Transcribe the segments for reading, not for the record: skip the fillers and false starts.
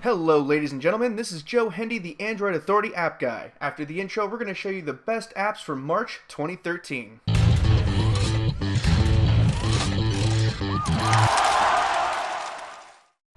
Hello ladies and gentlemen, this is Joe Hendy, the Android Authority app guy. After the intro, we're going to show you the best apps for March 2013.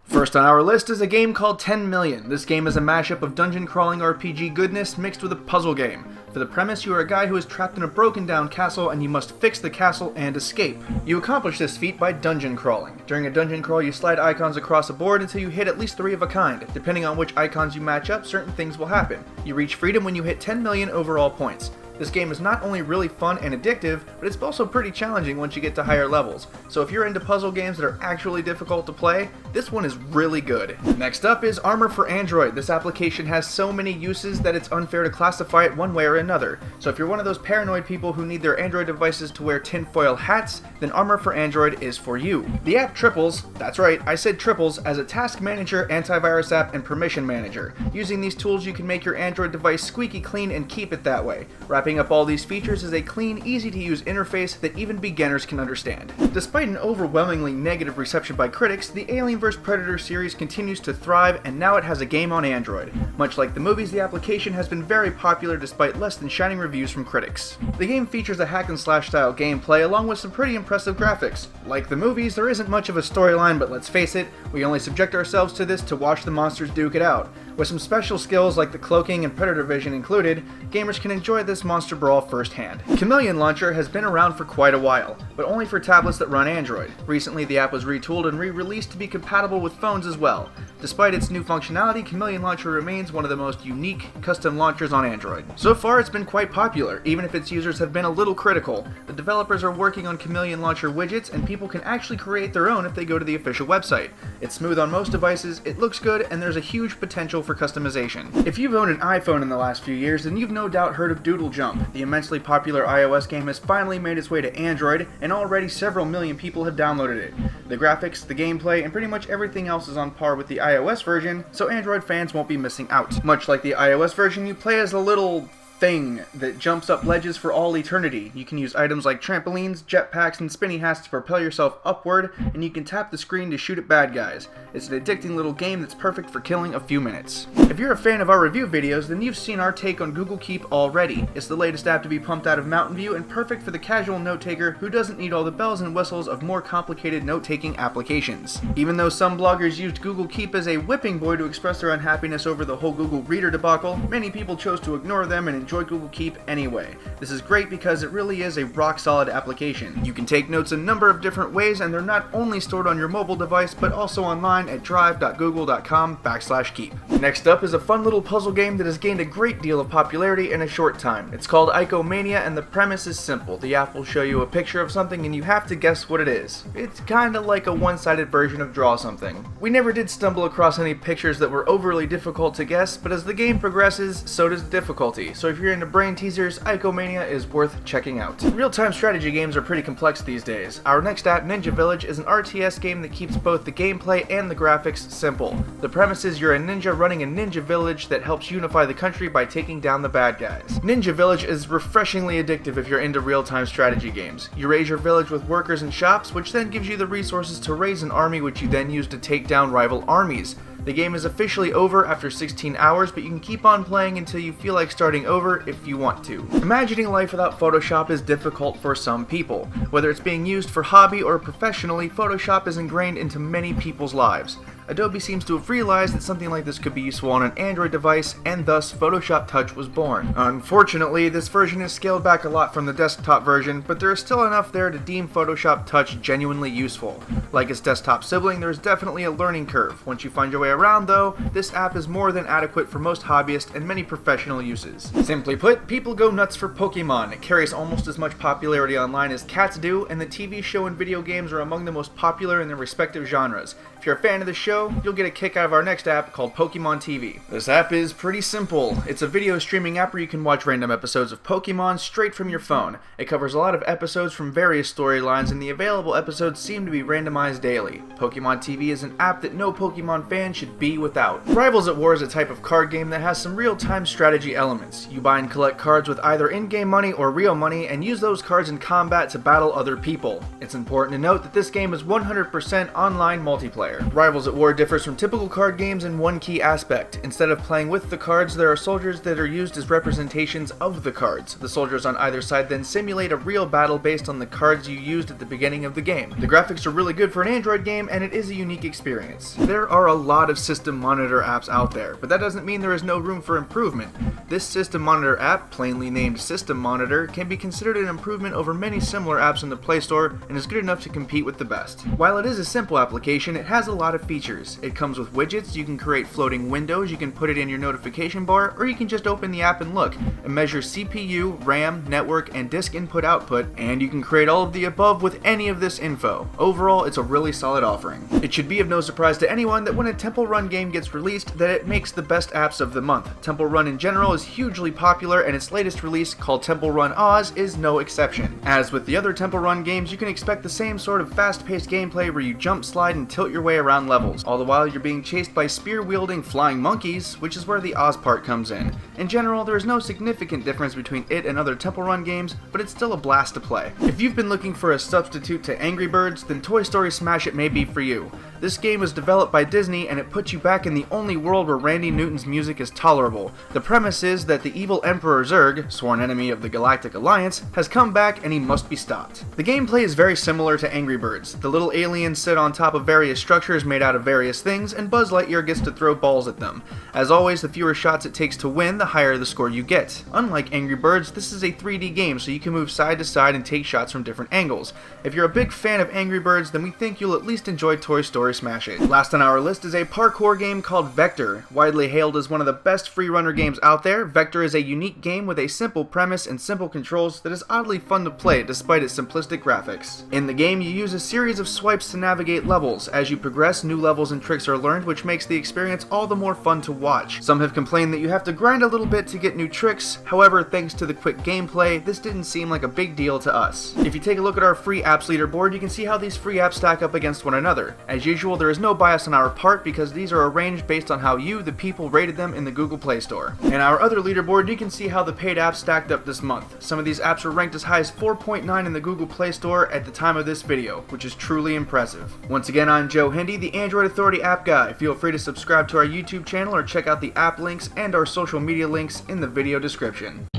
First on our list is a game called 10 Million. This game is a mashup of dungeon crawling RPG goodness mixed with a puzzle game. For the premise, you are a guy who is trapped in a broken down castle and you must fix the castle and escape. You accomplish this feat by dungeon crawling. During a dungeon crawl, you slide icons across a board until you hit at least 3 of a kind. Depending on which icons you match up, certain things will happen. You reach freedom when you hit 10 million overall points. This game is not only really fun and addictive, but it's also pretty challenging once you get to higher levels. So if you're into puzzle games that are actually difficult to play, this one is really good. Next up is Armor for Android. This application has so many uses that it's unfair to classify it one way or another. So if you're one of those paranoid people who need their Android devices to wear tinfoil hats, then Armor for Android is for you. The app triples, that's right, I said triples, as a task manager, antivirus app, and permission manager. Using these tools, you can make your Android device squeaky clean and keep it that way. Wrapping up all these features is a clean, easy-to-use interface that even beginners can understand. Despite an overwhelmingly negative reception by critics, the Alien vs. Predator series continues to thrive, and now it has a game on Android. Much like the movies, the application has been very popular despite less than shining reviews from critics. The game features a hack-and-slash style gameplay along with some pretty impressive graphics. Like the movies, there isn't much of a storyline, but let's face it, we only subject ourselves to this to watch the monsters duke it out. With some special skills like the cloaking and predator vision included, gamers can enjoy this monster brawl firsthand. Chameleon Launcher has been around for quite a while, but only for tablets that run Android. Recently, the app was retooled and re-released to be compatible with phones as well. Despite its new functionality, Chameleon Launcher remains one of the most unique custom launchers on Android. So far, it's been quite popular, even if its users have been a little critical. The developers are working on Chameleon Launcher widgets, and people can actually create their own if they go to the official website. It's smooth on most devices, it looks good, and there's a huge potential for customization. If you've owned an iPhone in the last few years, then you've no doubt heard of Doodle Jump. The immensely popular iOS game has finally made its way to Android, and already several million people have downloaded it. The graphics, the gameplay, and pretty much everything else is on par with the iOS version, so Android fans won't be missing out. Much like the iOS version, you play as a little thing that jumps up ledges for all eternity. You can use items like trampolines, jetpacks, and spinny hats to propel yourself upward, and you can tap the screen to shoot at bad guys. It's an addicting little game that's perfect for killing a few minutes. If you're a fan of our review videos, then you've seen our take on Google Keep already. It's the latest app to be pumped out of Mountain View and perfect for the casual note-taker who doesn't need all the bells and whistles of more complicated note-taking applications. Even though some bloggers used Google Keep as a whipping boy to express their unhappiness over the whole Google Reader debacle, many people chose to ignore them and enjoy Google Keep anyway. This is great because it really is a rock-solid application. You can take notes a number of different ways, and they're not only stored on your mobile device, but also online at drive.google.com/keep. Next up is a fun little puzzle game that has gained a great deal of popularity in a short time. It's called Icomania, and the premise is simple. The app will show you a picture of something and you have to guess what it is. It's kinda like a one-sided version of Draw Something. We never did stumble across any pictures that were overly difficult to guess, but as the game progresses, so does the difficulty. So if you're into brain teasers, Icomania is worth checking out. Real-time strategy games are pretty complex these days. Our next app, Ninja Village, is an RTS game that keeps both the gameplay and the graphics simple. The premise is you're a ninja running a ninja village that helps unify the country by taking down the bad guys. Ninja Village is refreshingly addictive if you're into real-time strategy games. You raise your village with workers and shops, which then gives you the resources to raise an army which you then use to take down rival armies. The game is officially over after 16 hours, but you can keep on playing until you feel like starting over if you want to. Imagining life without Photoshop is difficult for some people. Whether it's being used for hobby or professionally, Photoshop is ingrained into many people's lives. Adobe seems to have realized that something like this could be useful on an Android device, and thus Photoshop Touch was born. Unfortunately, this version is scaled back a lot from the desktop version, but there is still enough there to deem Photoshop Touch genuinely useful. Like its desktop sibling, there is definitely a learning curve. Once you find your way around though, this app is more than adequate for most hobbyists and many professional uses. Simply put, people go nuts for Pokemon. It carries almost as much popularity online as cats do, and the TV show and video games are among the most popular in their respective genres. If you're a fan of the show, you'll get a kick out of our next app called Pokemon TV. This app is pretty simple. It's a video streaming app where you can watch random episodes of Pokemon straight from your phone. It covers a lot of episodes from various storylines, and the available episodes seem to be randomized daily. Pokemon TV is an app that no Pokemon fan should be without. Rivals at War is a type of card game that has some real-time strategy elements. You buy and collect cards with either in-game money or real money, and use those cards in combat to battle other people. It's important to note that this game is 100% online multiplayer. Rivals at War Leaderboard differs from typical card games in one key aspect. Instead of playing with the cards, there are soldiers that are used as representations of the cards. The soldiers on either side then simulate a real battle based on the cards you used at the beginning of the game. The graphics are really good for an Android game, and it is a unique experience. There are a lot of system monitor apps out there, but that doesn't mean there is no room for improvement. This system monitor app, plainly named System Monitor, can be considered an improvement over many similar apps in the Play Store and is good enough to compete with the best. While it is a simple application, it has a lot of features. It comes with widgets, you can create floating windows, you can put it in your notification bar, or you can just open the app and look. It measures CPU, RAM, network, and disk input-output, and you can create all of the above with any of this info. Overall, it's a really solid offering. It should be of no surprise to anyone that when a Temple Run game gets released, that it makes the best apps of the month. Temple Run in general is hugely popular, and its latest release, called Temple Run Oz, is no exception. As with the other Temple Run games, you can expect the same sort of fast-paced gameplay where you jump, slide, and tilt your way around levels, all the while you're being chased by spear-wielding flying monkeys, which is where the Oz part comes in. In general, there is no significant difference between it and other Temple Run games, but it's still a blast to play. If you've been looking for a substitute to Angry Birds, then Toy Story Smash It may be for you. This game was developed by Disney, and it puts you back in the only world where Randy Newton's music is tolerable. The premise is that the evil Emperor Zurg, sworn enemy of the Galactic Alliance, has come back and he must be stopped. The gameplay is very similar to Angry Birds. The little aliens sit on top of various structures made out of various things, and Buzz Lightyear gets to throw balls at them. As always, the fewer shots it takes to win, the higher the score you get. Unlike Angry Birds, this is a 3D game, so you can move side to side and take shots from different angles. If you're a big fan of Angry Birds, then we think you'll at least enjoy Toy Story Smash It. Last on our list is a parkour game called Vector. Widely hailed as one of the best free runner games out there, Vector is a unique game with a simple premise and simple controls that is oddly fun to play despite its simplistic graphics. In the game, you use a series of swipes to navigate levels. As you progress, new levels and tricks are learned, which makes the experience all the more fun to watch. Some have complained that you have to grind a little bit to get new tricks, however, thanks to the quick gameplay, this didn't seem like a big deal to us. If you take a look at our free apps leaderboard, you can see how these free apps stack up against one another. As usual, there is no bias on our part because these are arranged based on how you, the people, rated them in the Google Play Store. In our other leaderboard, you can see how the paid apps stacked up this month. Some of these apps are ranked as high as 4.9 in the Google Play Store at the time of this video, which is truly impressive. Once again, I'm Joe Hindi, the Android Authority app guy. Feel free to subscribe to our YouTube channel or check out the app links and our social media links in the video description.